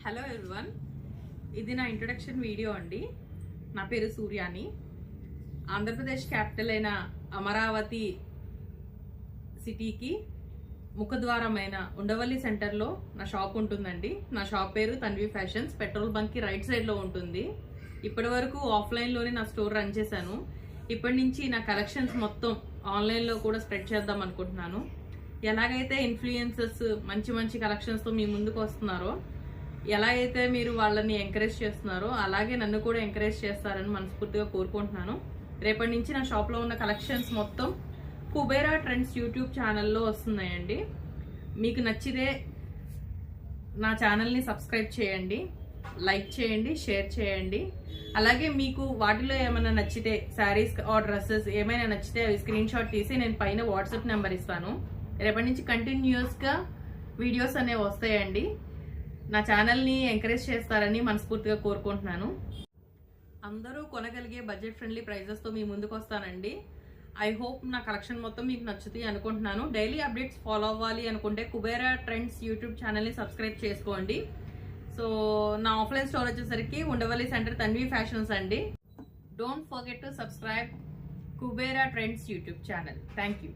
Hello everyone, ఇది నా introduction video అండి. నా పేరు సూర్యాని. ఆంధ్రప్రదేశ్ క్యాపిటల్ అయిన అమరావతి సిటీకి ముఖద్వారమైన ఉండవల్లి సెంటర్లో నా షాప్ ఉంటుందండి. నా షాప్ పేరు తన్వి ఫ్యాషన్స్. పెట్రోల్ బంక్ కి రైట్ సైడ్ లో ఉంటుంది. ఇప్పటి వరకు ఆఫ్లైన్ లోనే నా స్టోర్ రన్ చేశాను. ఇప్పటి నుంచి నా కలెక్షన్స్ మొత్తం ఆన్లైన్ లో కూడా స్ప్రెడ్ చేద్దాం అనుకుంటున్నాను. ఎలాగైతే ఇన్ఫ్లుయెన్సర్స్ మంచి మంచి కలెక్షన్స్ తో మీ ముందుకు వస్తున్నారో, ఎలాగైతే మీరు వాళ్ళని ఎంకరేజ్ చేస్తున్నారో అలాగే నన్ను కూడా ఎంకరేజ్ చేస్తారని మనస్ఫూర్తిగా కోరుకుంటున్నాను. రేపటి నుంచి నా షాప్ లో ఉన్న కలెక్షన్స్ మొత్తం కుబేరా ట్రెండ్స్ యూట్యూబ్ ఛానల్లో వస్తున్నాయండి. మీకు నచ్చితే నా ఛానల్ని సబ్స్క్రైబ్ చేయండి, లైక్ చేయండి, షేర్ చేయండి. అలాగే మీకు వాటిలో ఏమైనా నచ్చితే శారీస్ ఆర్ డ్రెస్సెస్ ఏమైనా నచ్చితే అవి స్క్రీన్ షాట్ తీసి నేను పైన వాట్సాప్ నెంబర్ ఇస్తాను. రేపటి నుంచి కంటిన్యూస్గా వీడియోస్ అనేవి వస్తాయండి. నా ఛానల్ని ఎంకరేజ్ చేస్తారని మనస్ఫూర్తిగా కోరుకుంటున్నాను. అందరూ కొనగలిగే బడ్జెట్ ఫ్రెండ్లీ ప్రైజెస్తో మీ ముందుకు వస్తానండి. ఐ హోప్ నా కలెక్షన్ మొత్తం మీకు నచ్చుతాయి అనుకుంటున్నాను. డైలీ అప్డేట్స్ ఫాలో అవ్వాలి అనుకుంటే కుబేరా ట్రెండ్స్ యూట్యూబ్ ఛానల్ని సబ్స్క్రైబ్ చేసుకోండి. సో నా ఆఫ్లైన్ స్టోర్ వచ్చేసరికి ఉండవల్లి సెంటర్ తన్వి ఫ్యాషన్స్ అండి. Don't forget to subscribe Kubera trends YouTube channel. Thank you.